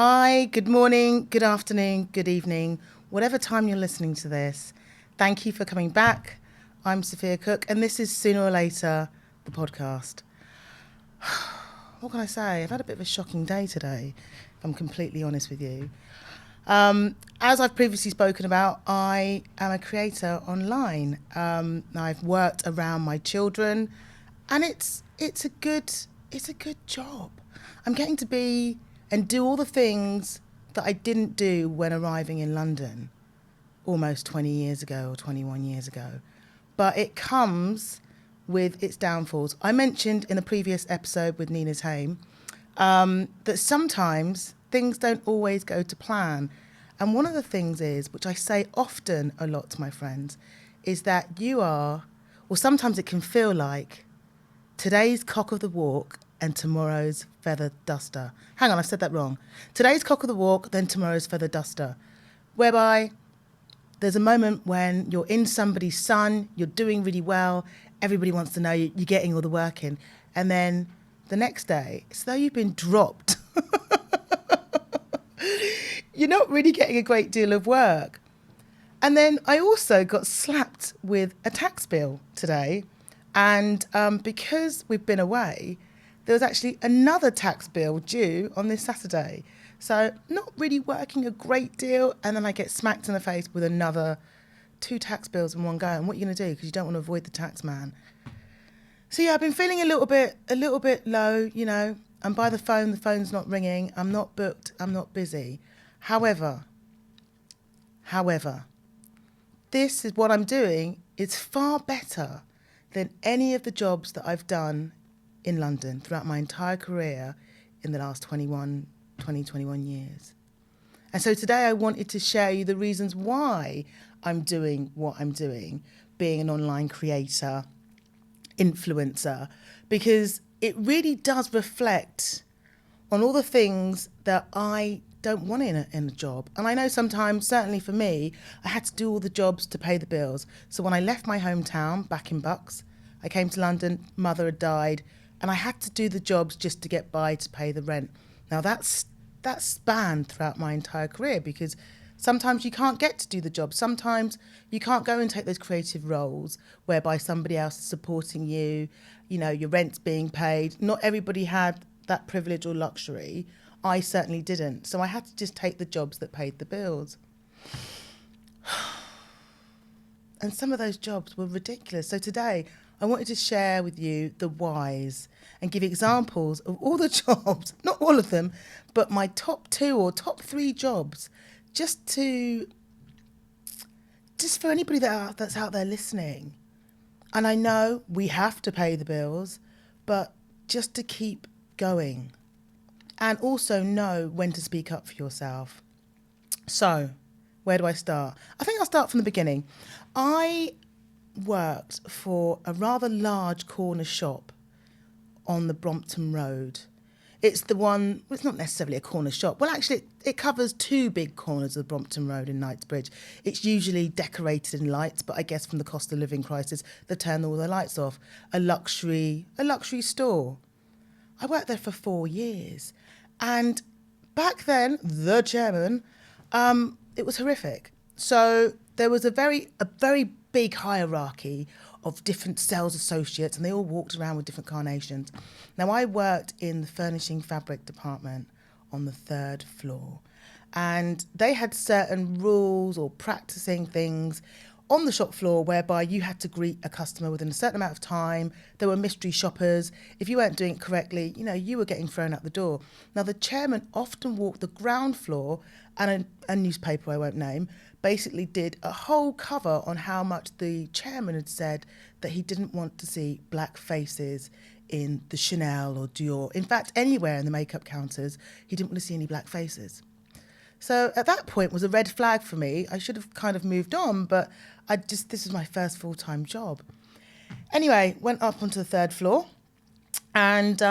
Hi, good morning, good afternoon, good evening, whatever time you're listening to this. Thank you for coming back. I'm Sophia Cook, and this is Sooner or Later, the podcast. What can I say? I've had a bit of a shocking day today, if I'm completely honest with you. As I've previously spoken about, I am a creator online. I've worked around my children, and it's a good job. I'm getting to be and do all the things that I didn't do when arriving in London almost 20 years ago or 21 years ago. But it comes with its downfalls. I mentioned in a previous episode with Nina's Haim that sometimes things don't always go to plan. And one of the things is, which I say often a lot to my friends, is that you are, or sometimes it can feel like, today's cock of the walk and tomorrow's feather duster. Hang on, I said that wrong. Today's cock of the walk, then tomorrow's feather duster. Whereby there's a moment when you're in somebody's sun, you're doing really well, everybody wants to know you're getting all the work in. And then the next day, it's though you've been dropped. You're not really getting a great deal of work. And then I also got slapped with a tax bill today. And because we've been away, there was actually another tax bill due on this Saturday. So not really working a great deal. And then I get smacked in the face with another 2 tax bills in one go. And what are you going to do? Because you don't want to avoid the tax man. So yeah, I've been feeling a little bit low, you know. I'm by the phone's not ringing. I'm not booked. I'm not busy. However, this is what I'm doing. It's far better than any of the jobs that I've done in London throughout my entire career in the last 21 years. And so today I wanted to share you the reasons why I'm doing what I'm doing, being an online creator, influencer, because it really does reflect on all the things that I don't want in a job. And I know sometimes, certainly for me, I had to do all the jobs to pay the bills. So when I left my hometown back in Bucks, I came to London, mother had died, and I had to do the jobs just to get by to pay the rent. Now that spanned throughout my entire career, because sometimes you can't get to do the job. Sometimes you can't go and take those creative roles whereby somebody else is supporting you, you know, your rent's being paid. Not everybody had that privilege or luxury. I certainly didn't. So I had to just take the jobs that paid the bills. And some of those jobs were ridiculous. So today I wanted to share with you the whys and give examples of all the jobs, not all of them, but my top 2 or top 3 jobs, just for anybody that's out there listening. And I know we have to pay the bills, but just to keep going. And also know when to speak up for yourself. So, where do I start? I think I'll start from the beginning. I worked for a rather large corner shop on the Brompton Road. It's the one, it's not necessarily a corner shop. Well, actually, it covers 2 big corners of the Brompton Road in Knightsbridge. It's usually decorated in lights, but I guess from the cost of living crisis, they turn all the lights off. A luxury store. I worked there for 4 years. And back then, the chairman, it was horrific. So there was a very big hierarchy of different sales associates, and they all walked around with different carnations. Now, I worked in the furnishing fabric department on the 3rd floor, and they had certain rules or practicing things on the shop floor whereby you had to greet a customer within a certain amount of time. There were mystery shoppers. If you weren't doing it correctly, you know, you were getting thrown out the door. Now, the chairman often walked the ground floor, and a newspaper I won't name basically did a whole cover on how much the chairman had said that he didn't want to see black faces in the Chanel or Dior. In fact, anywhere in the makeup counters, he didn't want to see any black faces. So at that point was a red flag for me. I should have kind of moved on, but this is my first full-time job. Anyway, went up onto the 3rd floor, and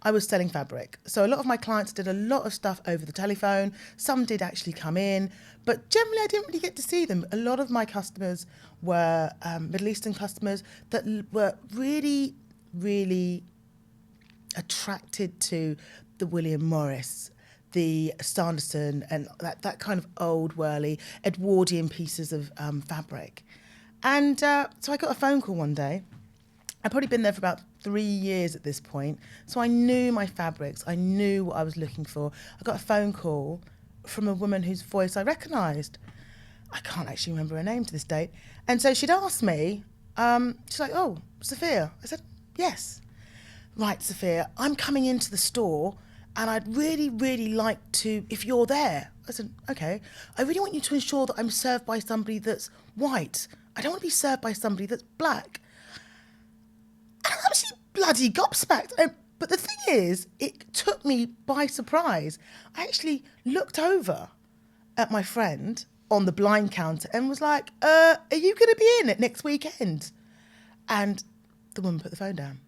I was selling fabric. So a lot of my clients did a lot of stuff over the telephone. Some did actually come in, but generally I didn't really get to see them. A lot of my customers were Middle Eastern customers that were really, really attracted to the William Morris, the Sanderson and that kind of old whirly Edwardian pieces of fabric. And so I got a phone call one day. I'd probably been there for about 3 years at this point. So I knew my fabrics. I knew what I was looking for. I got a phone call from a woman whose voice I recognised. I can't actually remember her name to this date. And so she'd asked me, she's like, "Oh, Sophia." I said, "Yes." "Right, Sophia, I'm coming into the store and I'd really, really like to, if you're there." I said, "Okay. I really want you to ensure that I'm served by somebody that's white. I don't want to be served by somebody that's black." And I'm actually bloody gobsmacked. But the thing is, it took me by surprise. I actually looked over at my friend on the blind counter and was like, "Are you going to be in it next weekend?" And the woman put the phone down.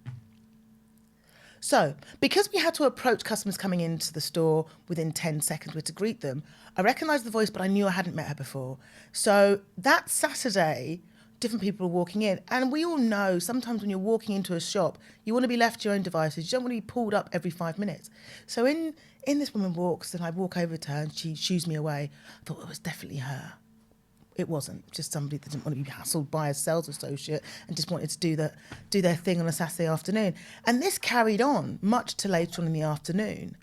So, because we had to approach customers coming into the store within 10 seconds, we had to greet them, I recognised the voice, but I knew I hadn't met her before. So that Saturday, different people were walking in. And we all know sometimes when you're walking into a shop, you want to be left to your own devices. You don't want to be pulled up every 5 minutes. So in this woman walks and I walk over to her and she shoos me away. I thought it was definitely her. It wasn't, just somebody that didn't want to be hassled by a sales associate and just wanted to do their thing on a Saturday afternoon. And this carried on much to later on in the afternoon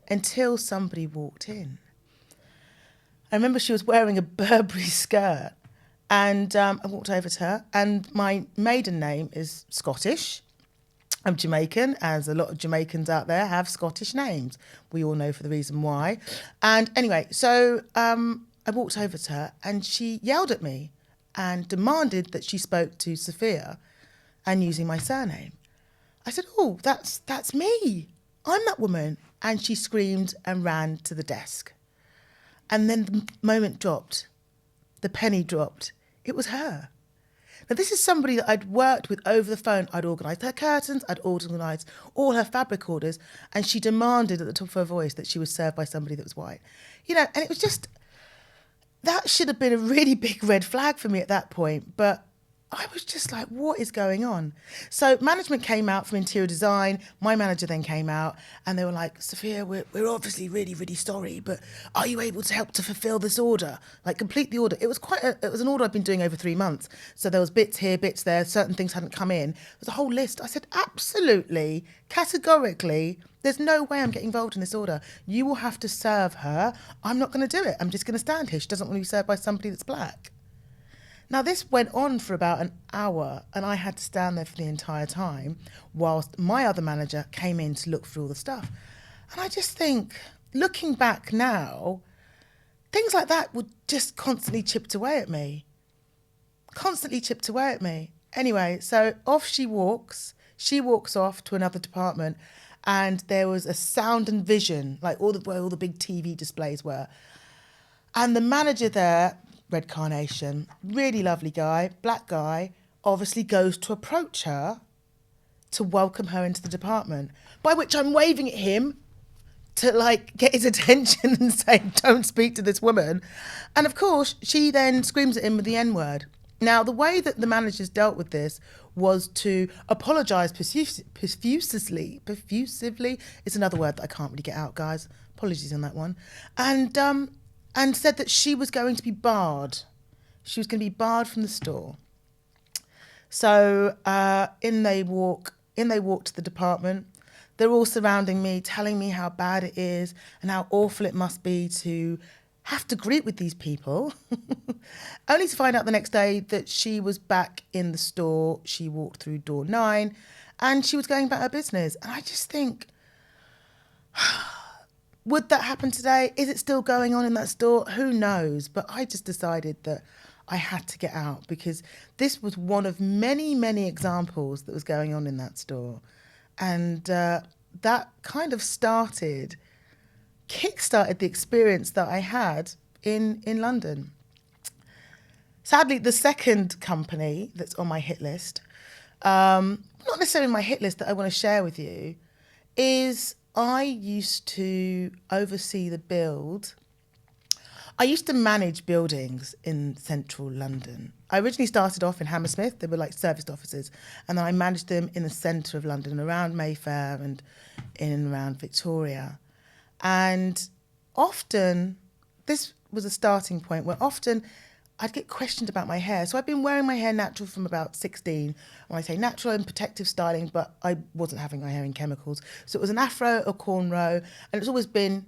until somebody walked in. I remember she was wearing a Burberry skirt and I walked over to her, and my maiden name is Scottish. I'm Jamaican, as a lot of Jamaicans out there have Scottish names. We all know for the reason why. And anyway, so I walked over to her and she yelled at me and demanded that she spoke to Sophia and using my surname. I said, "Oh, that's me. I'm that woman." And she screamed and ran to the desk. And then the moment dropped. The penny dropped. It was her. Now, this is somebody that I'd worked with over the phone. I'd organised her curtains, I'd organised all her fabric orders, and she demanded at the top of her voice that she was served by somebody that was white. And it was just, that should have been a really big red flag for me at that point. But I was just like, what is going on? So management came out from interior design. My manager then came out and they were like, "Sophia, we're obviously really, really sorry, but are you able to help to fulfill this order? Like, complete the order." It was an order I'd been doing over 3 months. So there was bits here, bits there, certain things hadn't come in. There was a whole list. I said, "Absolutely, categorically, there's no way I'm getting involved in this order. You will have to serve her. I'm not going to do it. I'm just going to stand here. She doesn't want to be served by somebody that's black." Now, this went on for about an hour and I had to stand there for the entire time whilst my other manager came in to look through all the stuff. And I just think, looking back now, things like that would just constantly chipped away at me. Constantly chipped away at me. Anyway, so off she walks. She walks off to another department and there was a sound and vision, like where all the big TV displays were. And the manager there, Red Carnation, really lovely guy, black guy, obviously goes to approach her to welcome her into the department, by which I'm waving at him to get his attention and say, "Don't speak to this woman." And of course, she then screams at him with the N-word. Now, the way that the managers dealt with this was to apologise profusely. It's another word that I can't really get out, guys. Apologies on that one. And said that she was going to be barred. She was going to be barred from the store. So in they walk to the department. They're all surrounding me, telling me how bad it is and how awful it must be to have to greet with these people. Only to find out the next day that she was back in the store. She walked through door 9 and she was going about her business. And I just think, would that happen today? Is it still going on in that store? Who knows? But I just decided that I had to get out because this was one of many, many examples that was going on in that store. And that kind of kick-started the experience that I had in London. Sadly, the second company that's on my hit list, not necessarily my hit list that I want to share with you, is I used to oversee the build. I used to manage buildings in central London. I originally started off in Hammersmith. They were like serviced offices. And then I managed them in the centre of London, around Mayfair and in and around Victoria. And often, this was a starting point where often I'd get questioned about my hair. So I've been wearing my hair natural from about 16. When I say natural and protective styling, but I wasn't having my hair in chemicals. So it was an afro or cornrow, and it's always been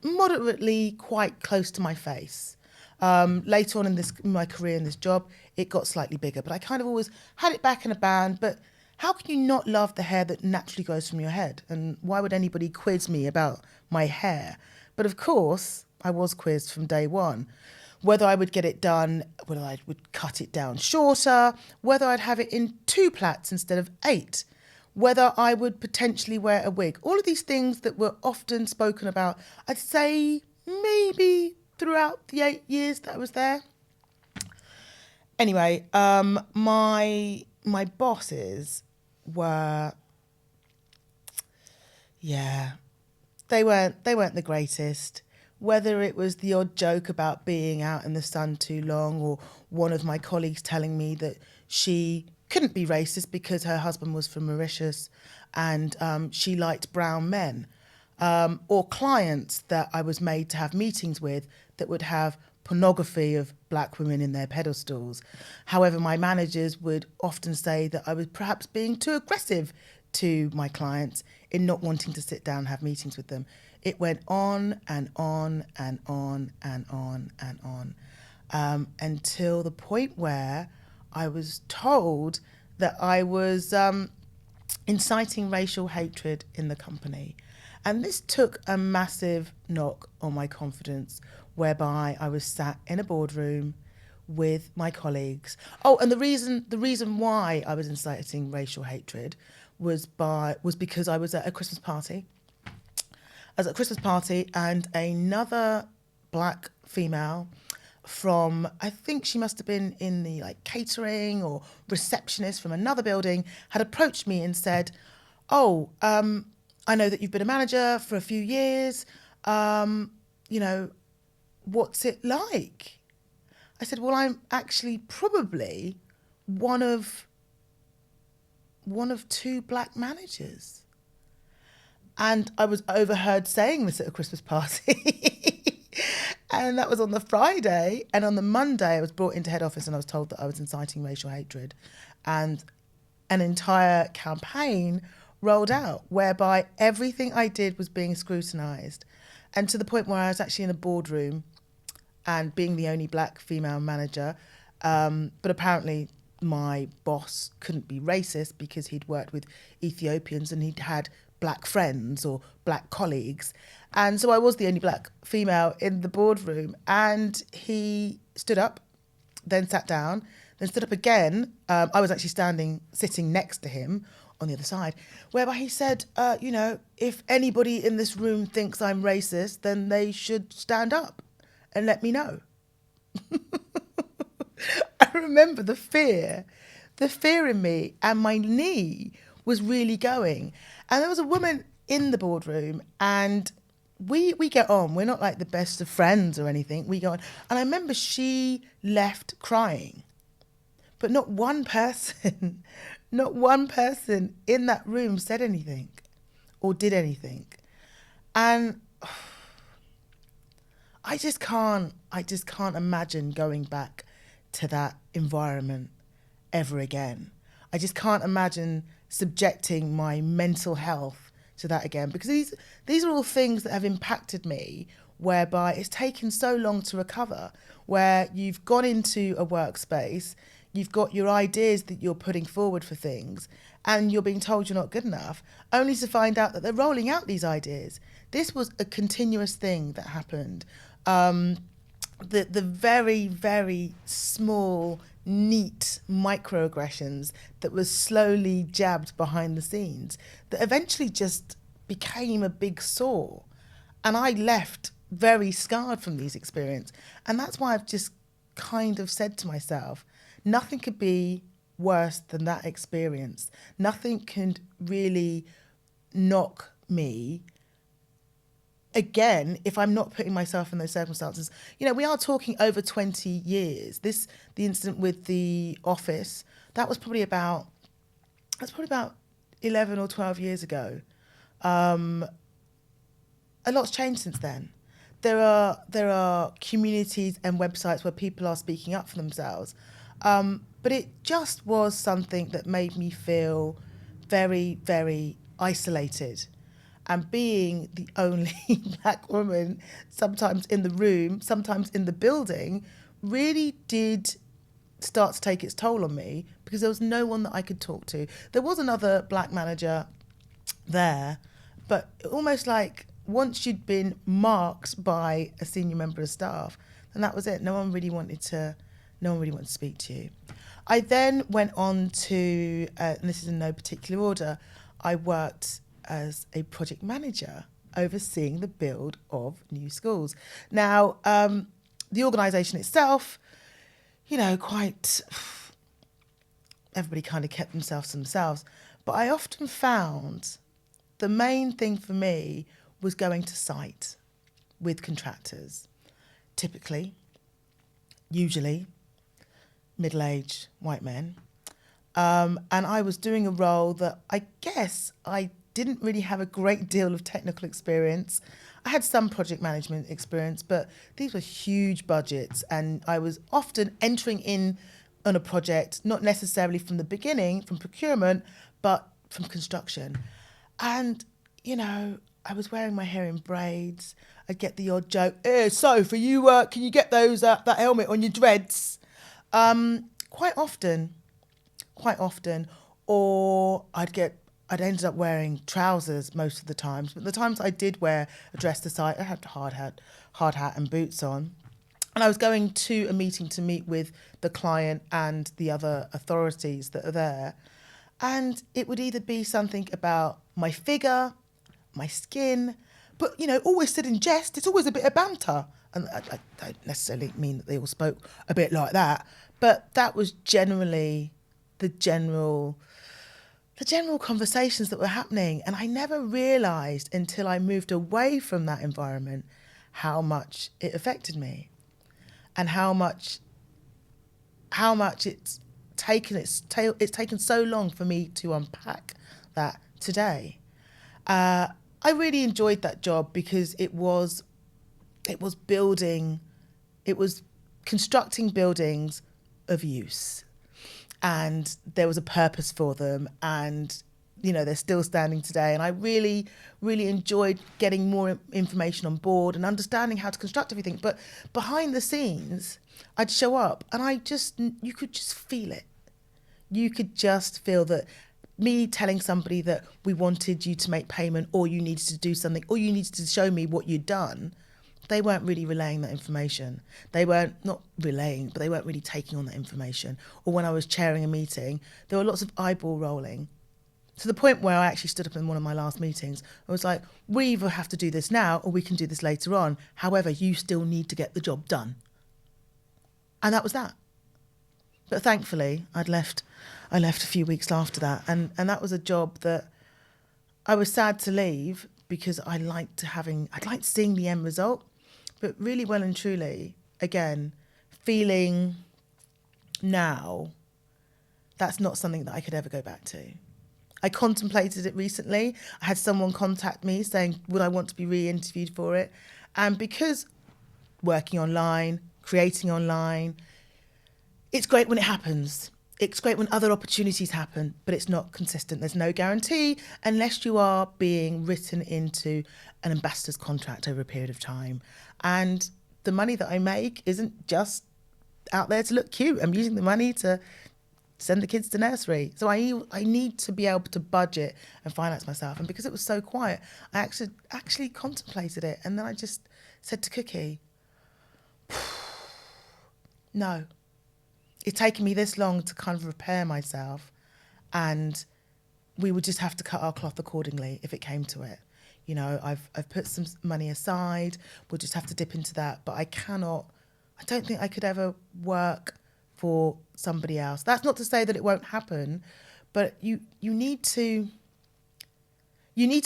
moderately quite close to my face. Later on in my career in this job, it got slightly bigger, but I kind of always had it back in a band. But how can you not love the hair that naturally goes from your head? And why would anybody quiz me about my hair? But of course, I was quizzed from day one. Whether I would get it done, whether I would cut it down shorter, whether I'd have it in 2 plaits instead of 8, whether I would potentially wear a wig. All of these things that were often spoken about, I'd say maybe throughout the 8 years that I was there. Anyway, my bosses were, they weren't the greatest. Whether it was the odd joke about being out in the sun too long, or one of my colleagues telling me that she couldn't be racist because her husband was from Mauritius and she liked brown men, or clients that I was made to have meetings with that would have pornography of black women in their pedestals. However, my managers would often say that I was perhaps being too aggressive to my clients in not wanting to sit down and have meetings with them. It went on and on and on and on and on, until the point where I was told that I was inciting racial hatred in the company. And this took a massive knock on my confidence, whereby I was sat in a boardroom with my colleagues. Oh, and the reason why I was inciting racial hatred was because I was at a Christmas party. I was at a Christmas party, and another black female from, I think she must have been in the catering or receptionist from another building, had approached me and said, "Oh, I know that you've been a manager for a few years. What's it like?" I said, "Well, I'm actually probably one of 2 black managers." And I was overheard saying this at a Christmas party. And that was on the Friday. And on the Monday, I was brought into head office and I was told that I was inciting racial hatred. And an entire campaign rolled out whereby everything I did was being scrutinised. And to the point where I was actually in a boardroom and being the only black female manager. But apparently my boss couldn't be racist because he'd worked with Ethiopians and he'd had black friends or black colleagues. And so I was the only black female in the boardroom. And he stood up, then sat down, then stood up again. I was actually sitting next to him on the other side, whereby he said, if anybody in this room thinks I'm racist, then they should stand up and let me know. I remember the fear in me, and my knee was really going. And there was a woman in the boardroom, and we get on. We're not like the best of friends or anything. We go on. And I remember she left crying. But not one person, not one person in that room said anything or did anything. And I just can't imagine going back to that environment ever again. I just can't imagine subjecting my mental health to that again, because these are all things that have impacted me, whereby it's taken so long to recover, where you've gone into a workspace, you've got your ideas that you're putting forward for things, and you're being told you're not good enough, only to find out that they're rolling out these ideas. This was a continuous thing that happened. The very, very small, neat microaggressions that was slowly jabbed behind the scenes that eventually just became a big sore. And I left very scarred from these experiences. And that's why I've just kind of said to myself, nothing could be worse than that experience. Nothing can really knock me again if I'm not putting myself in those circumstances. We are talking over 20 years. The incident with the office, that was probably about 11 or 12 years ago. a lot's changed since then. There are communities and websites where people are speaking up for themselves, but it just was something that made me feel very, very isolated. And being the only black woman, sometimes in the room, sometimes in the building, really did start to take its toll on me because there was no one that I could talk to. There was another black manager there, but almost like once you'd been marked by a senior member of staff, then that was it. No one really wanted to speak to you. I then went on to, and this is in no particular order, I worked as a project manager overseeing the build of new schools. Now, the organisation itself, quite, everybody kind of kept themselves to themselves. But I often found the main thing for me was going to site with contractors, usually, middle-aged white men. And I was doing a role that I guess I didn't really have a great deal of technical experience. I had some project management experience, but these were huge budgets, and I was often entering in on a project, not necessarily from the beginning, from procurement, but from construction. And, I was wearing my hair in braids. I'd get the odd joke, "Hey, Sophia, can you get those that helmet on your dreads?" Quite often. Or I'd ended up wearing trousers most of the times, but the times I did wear a dress to site, I had hard hat and boots on. And I was going to a meeting to meet with the client and the other authorities that are there. And it would either be something about my figure, my skin, but, always said in jest, it's always a bit of banter. And I don't necessarily mean that they all spoke a bit like that, but that was generally the general conversations that were happening. And I never realised until I moved away from that environment how much it affected me and how much it's taken so long for me to unpack that today. I really enjoyed that job because it was constructing buildings of use, and there was a purpose for them, and they're still standing today. And I really, really enjoyed getting more information on board and understanding how to construct everything. But behind the scenes, I'd show up and you could just feel it. You could just feel that me telling somebody that we wanted you to make payment, or you needed to do something, or you needed to show me what you'd done, they weren't really relaying that information. They weren't not relaying, but they weren't really taking on that information. Or when I was chairing a meeting, there were lots of eyeball rolling, to the point where I actually stood up in one of my last meetings. I was like, we either have to do this now or we can do this later on. However, you still need to get the job done. And that was that. But thankfully, I left a few weeks after that. And that was a job that I was sad to leave because I liked seeing the end result. But really, well and truly, again, feeling now, that's not something that I could ever go back to. I contemplated it recently. I had someone contact me saying, would I want to be re-interviewed for it? And because working online, creating online, it's great when it happens. It's great when other opportunities happen, but it's not consistent. There's no guarantee unless you are being written into an ambassador's contract over a period of time. And the money that I make isn't just out there to look cute. I'm using the money to send the kids to nursery. So I need to be able to budget and finance myself. And because it was so quiet, I actually contemplated it. And then I just said to Cookie, no. It's taken me this long to kind of repair myself, and we would just have to cut our cloth accordingly if it came to it. I've put some money aside. We'll just have to dip into that. But I don't think I could ever work for somebody else. That's not to say that it won't happen, but you need to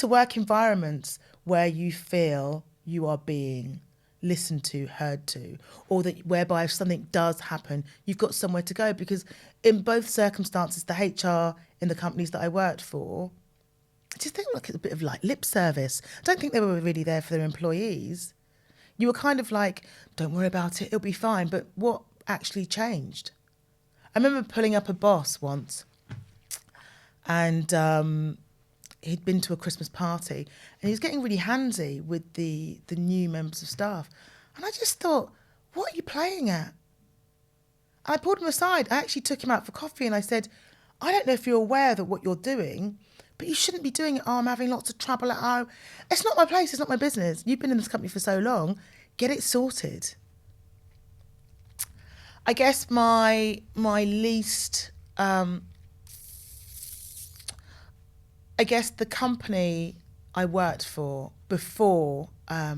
work environments where you feel you are being listened to, heard to, or that whereby if something does happen, you've got somewhere to go. Because in both circumstances, the HR in the companies that I worked for, I just think like it's a bit of like lip service. I don't think they were really there for their employees. You were kind of like, don't worry about it, it'll be fine. But what actually changed? I remember pulling up a boss once, and he'd been to a Christmas party, and he was getting really handsy with the new members of staff. And I just thought, what are you playing at? And I pulled him aside. I actually took him out for coffee, and I said, I don't know if you're aware that what you're doing, but you shouldn't be doing it. Oh, I'm having lots of trouble at home. It's not my place. It's not my business. You've been in this company for so long. Get it sorted. I guess my least, I guess the company I worked for before I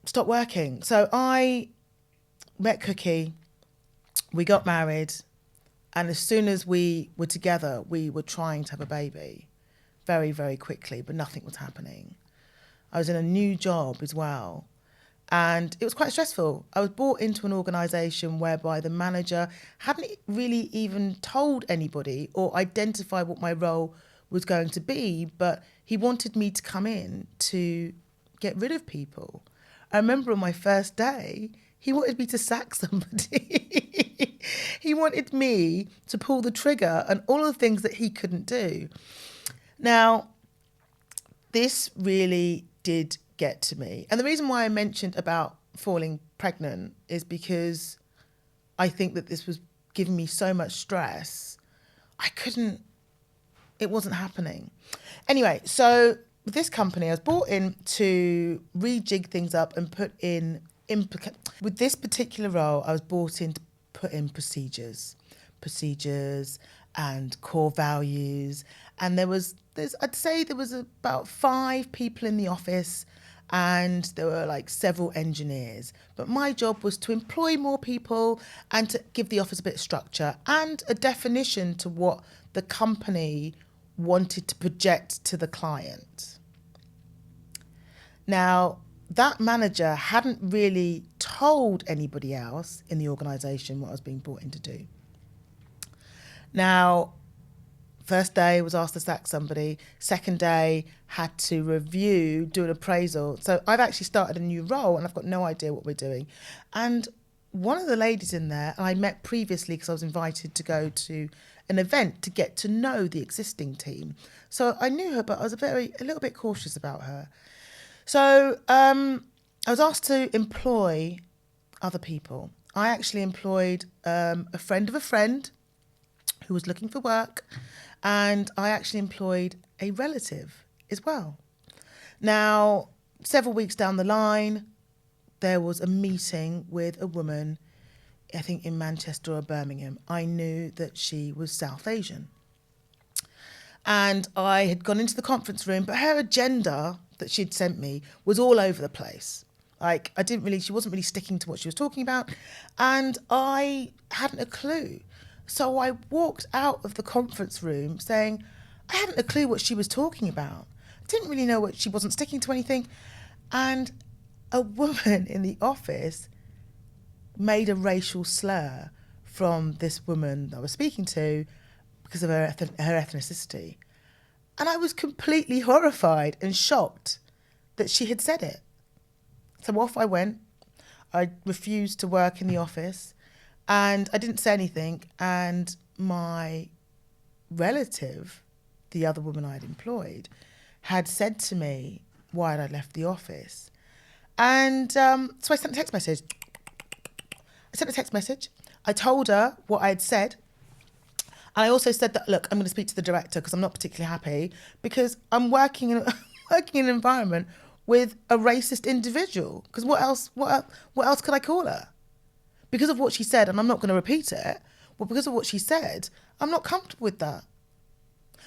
stopped working. So I met Cookie, we got married, and as soon as we were together, we were trying to have a baby very, very quickly, but nothing was happening. I was in a new job as well, and it was quite stressful. I was brought into an organisation whereby the manager hadn't really even told anybody or identified what my role was going to be, but he wanted me to come in to get rid of people. I remember on my first day, he wanted me to sack somebody. He wanted me to pull the trigger and all of the things that he couldn't do. Now, this really did get to me. And the reason why I mentioned about falling pregnant is because I think that this was giving me so much stress. It wasn't happening. Anyway, so with this company, I was brought in to rejig things up and put in, with this particular role, I was brought in to put in procedures and core values. And I'd say there was about 5 people in the office, and there were like several engineers. But my job was to employ more people and to give the office a bit of structure and a definition to what the company wanted to project to the client. Now, that manager hadn't really told anybody else in the organisation what I was being brought in to do. Now, first day was asked to sack somebody. Second day had to review, do an appraisal. So I've actually started a new role and I've got no idea what we're doing. And one of the ladies in there, I met previously because I was invited to go to an event to get to know the existing team. So I knew her, but I was a little bit cautious about her. So I was asked to employ other people. I actually employed a friend of a friend who was looking for work, and I actually employed a relative as well. Now, several weeks down the line, there was a meeting with a woman, I think in Manchester or Birmingham. I knew that she was South Asian. And I had gone into the conference room, but her agenda that she'd sent me was all over the place. Like, she wasn't really sticking to what she was talking about, and I hadn't a clue. So I walked out of the conference room saying, I hadn't a clue what she was talking about. I didn't really know she wasn't sticking to anything. And a woman in the office made a racial slur from this woman that I was speaking to because of her ethnicity. And I was completely horrified and shocked that she had said it. So off I went. I refused to work in the office and I didn't say anything. And my relative, the other woman I'd employed, had said to me why I'd left the office. And so I sent a text message. I told her what I had said. And I also said that, look, I'm going to speak to the director because I'm not particularly happy because I'm working in an environment with a racist individual. Because what else could I call her? Because of what she said, and I'm not going to repeat it, well, because of what she said, I'm not comfortable with that.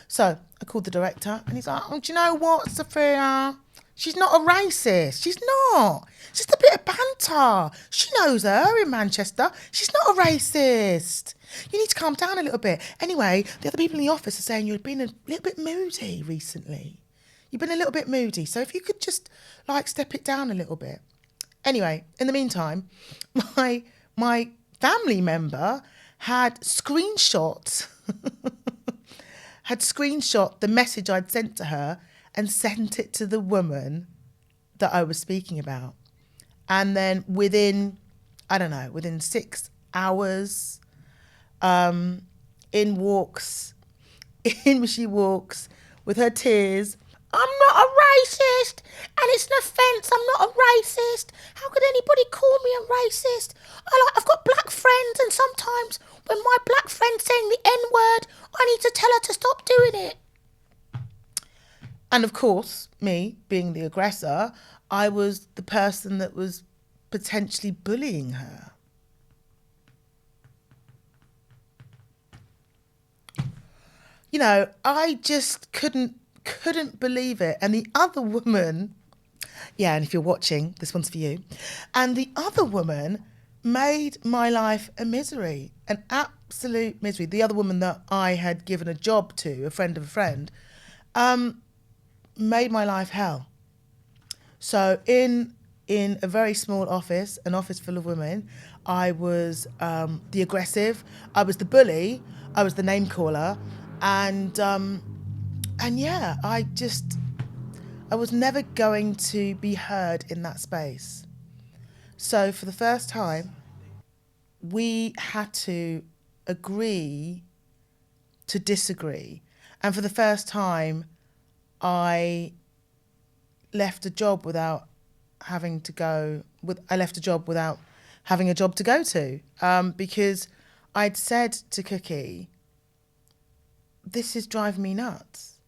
So I called the director and he's like, oh, do you know what, Sophia? She's not a racist. She's not. It's just a bit of banter. She knows her in Manchester. She's not a racist. You need to calm down a little bit. Anyway, the other people in the office are saying you've been a little bit moody recently. You've been a little bit moody. So if you could just step it down a little bit. Anyway, in the meantime, my family member had screenshots had screenshot the message I'd sent to her and sent it to the woman that I was speaking about. And then within 6 hours, in she walks with her tears. I'm not a racist, and it's an offence. I'm not a racist. How could anybody call me a racist? I've got black friends, and sometimes when my black friend's saying the N-word, I need to tell her to stop doing it. And of course, me being the aggressor, I was the person that was potentially bullying her. You know, I just couldn't believe it. And the other woman, yeah, and if you're watching, this one's for you. And the other woman made my life a misery, an absolute misery. The other woman that I had given a job to, a friend of a friend, made my life hell. So in a very small office, an office full of women, I was the aggressive, I was the bully, I was the name caller, and yeah, I was never going to be heard in that space. So for the first time, we had to agree to disagree. And for the first time, I left a job without having a job to go to, because I'd said to Cookie, this is driving me nuts.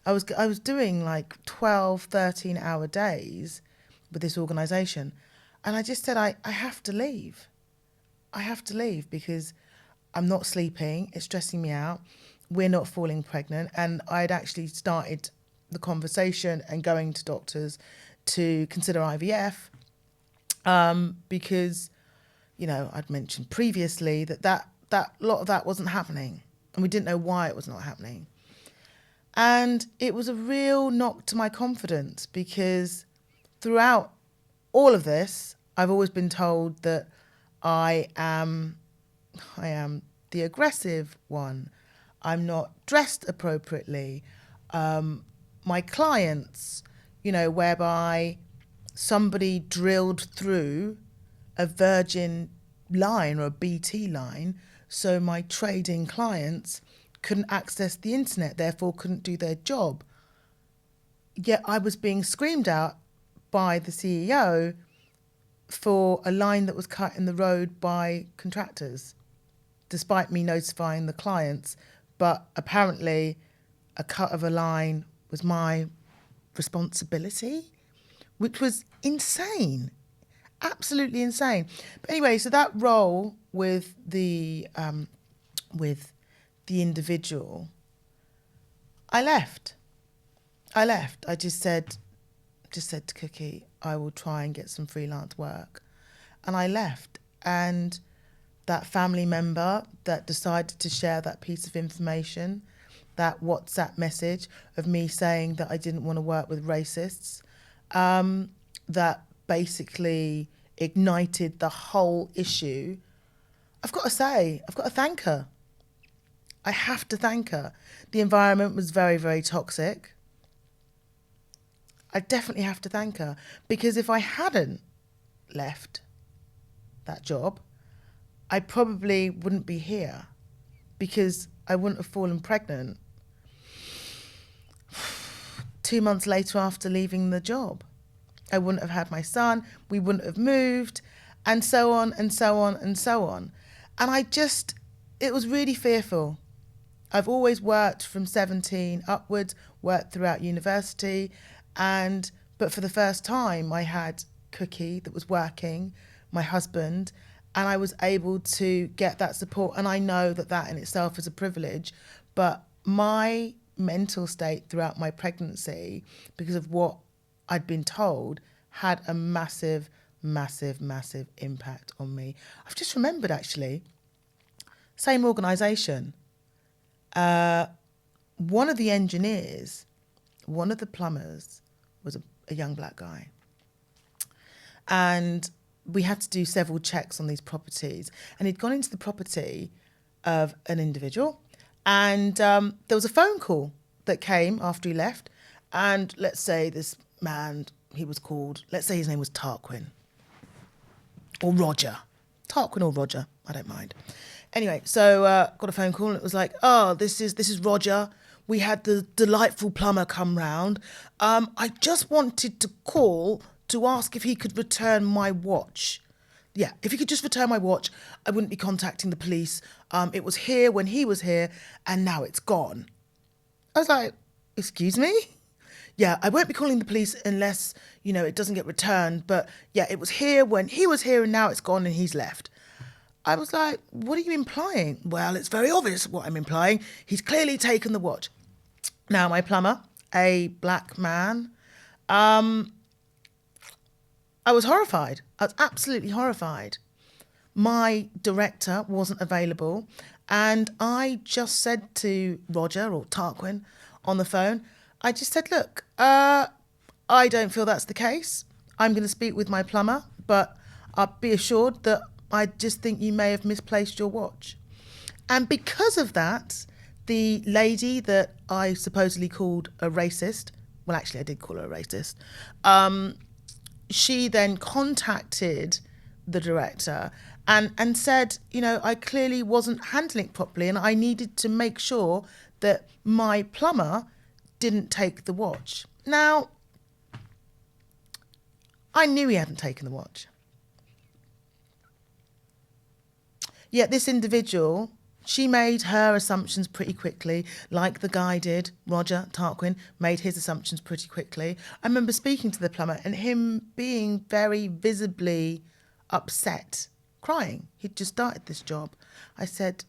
I was doing like 12, 13-hour days with this organisation. And I just said, I have to leave. I have to leave because I'm not sleeping. It's stressing me out. We're not falling pregnant. And I'd actually started the conversation and going to doctors to consider IVF, because, you know, I'd mentioned previously that lot of that wasn't happening, and we didn't know why it was not happening. And it was a real knock to my confidence, because throughout all of this, I've always been told that I am the aggressive one. I'm not dressed appropriately. My clients, you know, whereby somebody drilled through a Virgin line or a BT line, so my trading clients couldn't access the internet, therefore couldn't do their job. Yet I was being screamed at by the CEO for a line that was cut in the road by contractors, despite me notifying the clients. But apparently a cut of a line was my responsibility, which was insane, absolutely insane. But anyway, so that role with the individual, I left. I just said to Cookie, I will try and get some freelance work. And I left. And that family member that decided to share that piece of information, that WhatsApp message of me saying that I didn't want to work with racists, that basically ignited the whole issue, I've got to thank her. I have to thank her. The environment was very, very toxic. I definitely have to thank her, because if I hadn't left that job, I probably wouldn't be here, because I wouldn't have fallen pregnant 2 months later after leaving the job. I wouldn't have had my son, we wouldn't have moved, and so on and so on and so on. And it was really fearful. I've always worked from 17 upwards, worked throughout university, but for the first time I had Cookie that was working, my husband, and I was able to get that support. And I know that in itself is a privilege, but my mental state throughout my pregnancy, because of what I'd been told, had a massive, massive, massive impact on me. I've just remembered, actually, same organisation. One of the engineers, one of the plumbers, was a young black guy. And we had to do several checks on these properties. And he'd gone into the property of an individual, And there was a phone call that came after he left. And let's say this man, he was called, let's say his name was Tarquin or Roger. Tarquin or Roger, I don't mind. Anyway, so got a phone call and it was like, oh, this is Roger. We had the delightful plumber come round. I just wanted to call to ask if he could return my watch. Yeah, if he could just return my watch, I wouldn't be contacting the police. It was here when he was here and now it's gone. I was like, excuse me? Yeah, I won't be calling the police unless, it doesn't get returned. But yeah, it was here when he was here and now it's gone and he's left. I was like, what are you implying? Well, it's very obvious what I'm implying. He's clearly taken the watch. Now, my plumber, a black man, I was horrified. I was absolutely horrified. My director wasn't available. And I just said to Roger or Tarquin on the phone, I just said, look, I don't feel that's the case. I'm going to speak with my plumber, but I'll be assured that I just think you may have misplaced your watch. And because of that, the lady that I supposedly called a racist, well, actually I did call her a racist, she then contacted the director and said, I clearly wasn't handling it properly and I needed to make sure that my plumber didn't take the watch. Now, I knew he hadn't taken the watch. Yet this individual, she made her assumptions pretty quickly, like the guy did. Roger Tarquin made his assumptions pretty quickly. I remember speaking to the plumber and him being very visibly upset, crying. He'd just started this job. I said,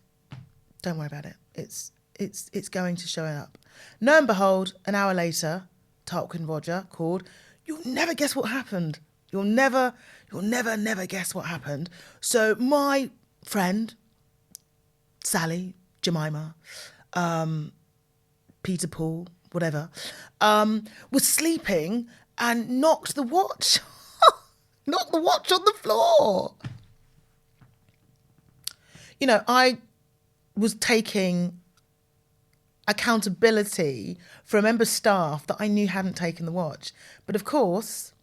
don't worry about it. It's going to show up. Lo and behold, an hour later, Tarquin Roger called. You'll never guess what happened. You'll never guess what happened. So my friend, Sally, Jemima, Peter Paul, whatever, was sleeping and knocked the watch, knocked the watch on the floor. I was taking accountability for a member of staff that I knew hadn't taken the watch. But of course,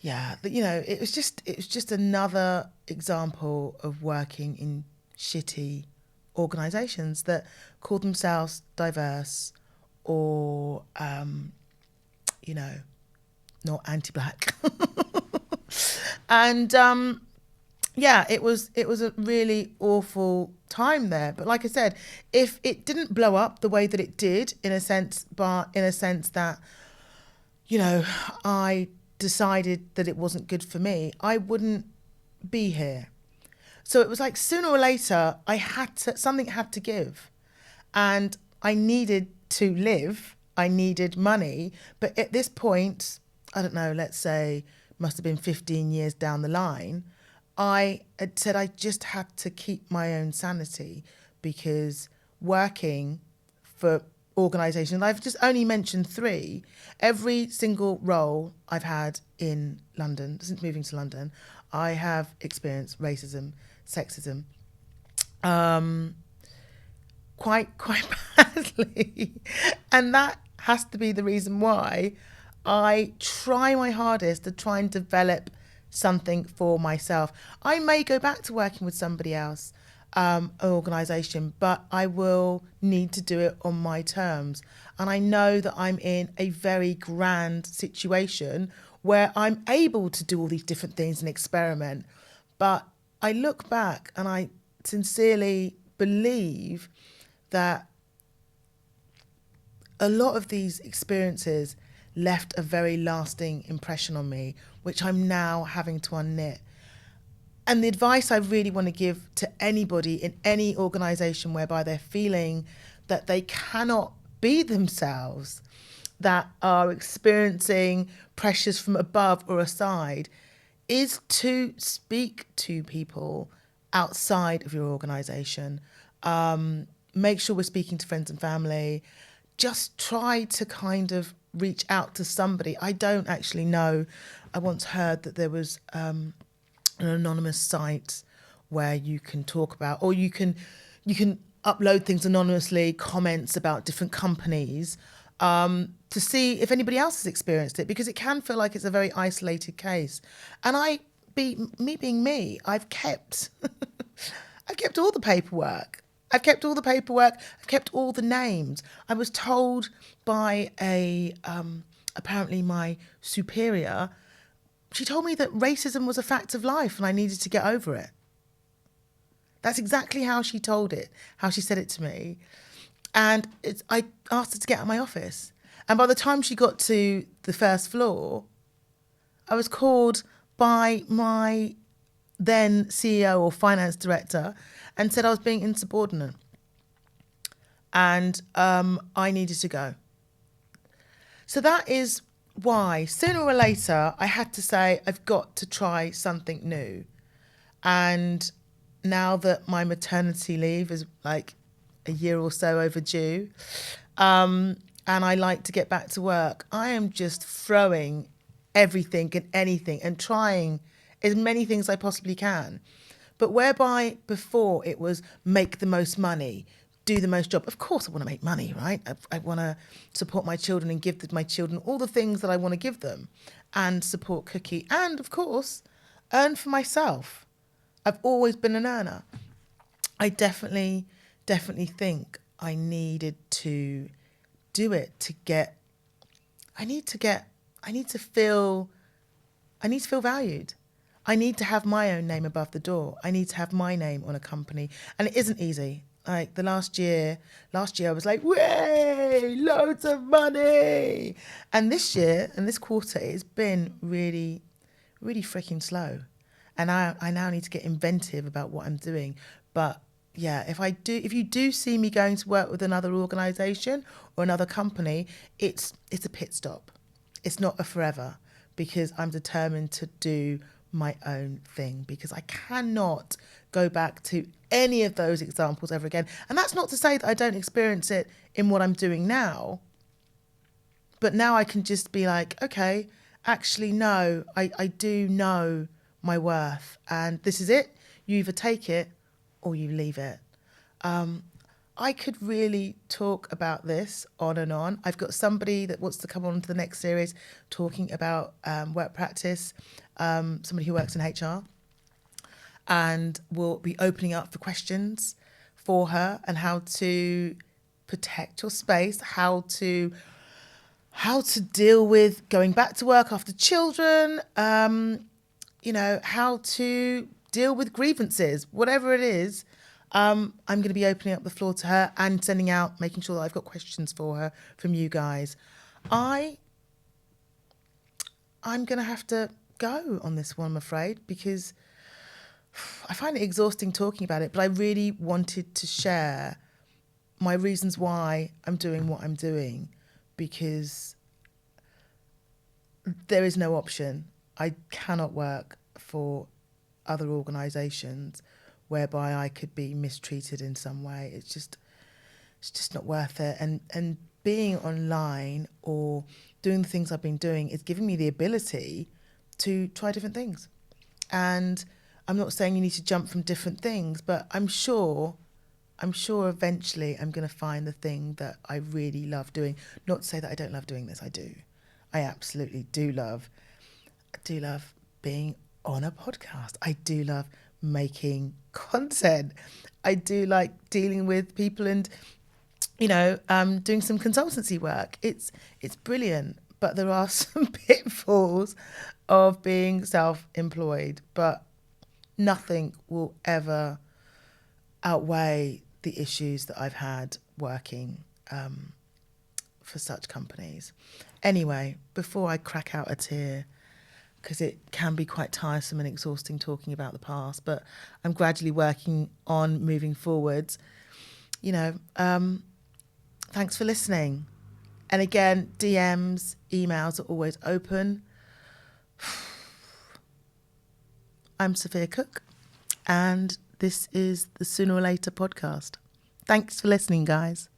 it was just another example of working in shitty organisations that call themselves diverse or, not anti-black. And it was a really awful time there. But like I said, if it didn't blow up the way that it did, in a sense that, I decided that it wasn't good for me, I wouldn't be here. So it was like sooner or later, something had to give. And I needed to live. I needed money. But at this point, I don't know, let's say, must have been 15 years down the line, I had said I just had to keep my own sanity, because working for organisations, I've just only mentioned 3, every single role I've had in London, since moving to London, I have experienced racism, sexism, quite badly. And that has to be the reason why I try my hardest to try and develop something for myself. I may go back to working with somebody else, an organisation, but I will need to do it on my terms. And I know that I'm in a very grand situation where I'm able to do all these different things and experiment. But I look back and I sincerely believe that a lot of these experiences left a very lasting impression on me, which I'm now having to unknit. And the advice I really want to give to anybody in any organisation whereby they're feeling that they cannot be themselves, that are experiencing pressures from above or aside, is to speak to people outside of your organisation. Make sure we're speaking to friends and family. Just try to kind of reach out to somebody. I don't actually know. I once heard that there was an anonymous site where you can talk about, or you can upload things anonymously, comments about different companies, to see if anybody else has experienced it, because it can feel like it's a very isolated case. And being me, I've kept I've kept all the paperwork. I've kept all the names. I was told by apparently my superior, she told me that racism was a fact of life and I needed to get over it. That's exactly how she said it to me. And I asked her to get out of my office. And by the time she got to the first floor, I was called by my then CEO or finance director and said I was being insubordinate. And I needed to go. So that is why sooner or later I had to say, I've got to try something new. And now that my maternity leave is like a year or so overdue, and I like to get back to work, I am just throwing everything and anything and trying as many things I possibly can. But whereby before it was make the most money, do the most job. Of course I want to make money, right? I want to support my children and give my children all the things that I want to give them, and support Cookie, and of course earn for myself. I've always been an earner. I definitely think I needed to do it to get, I need to feel valued. I need to have my own name above the door. I need to have my name on a company. And it isn't easy. Like last year I was like, way, loads of money. And this year and this quarter, it's been really, really freaking slow. And I now need to get inventive about what I'm doing. But yeah, if you do see me going to work with another organisation or another company, it's a pit stop. It's not a forever, because I'm determined to do my own thing, because I cannot go back to any of those examples ever again. And that's not to say that I don't experience it in what I'm doing now. But now I can just be like, okay, actually, no, I do know my worth, and this is it. You either take it or you leave it. I could really talk about this on and on. I've got somebody that wants to come on to the next series talking about work practice, somebody who works in HR, and we'll be opening up for questions for her and how to protect your space, how to deal with going back to work after children, how to deal with grievances, whatever it is. I'm going to be opening up the floor to her and making sure that I've got questions for her from you guys. I'm going to have to go on this one, I'm afraid, because I find it exhausting talking about it, but I really wanted to share my reasons why I'm doing what I'm doing, because there is no option. I cannot work for other organisations whereby I could be mistreated in some way. It's just not worth it. And being online or doing the things I've been doing is giving me the ability to try different things. And I'm not saying you need to jump from different things, but I'm sure eventually I'm going to find the thing that I really love doing. Not to say that I don't love doing this. I do. I absolutely do love. I do love being on a podcast. I do love making content. I do like dealing with people and, doing some consultancy work. It's brilliant, but there are some pitfalls of being self-employed, but nothing will ever outweigh the issues that I've had working for such companies. Anyway, before I crack out a tear, because it can be quite tiresome and exhausting talking about the past, but I'm gradually working on moving forwards. Thanks for listening. And again, DMs, emails are always open. I'm Sophia Cook, and this is the Sooner or Later podcast. Thanks for listening, guys.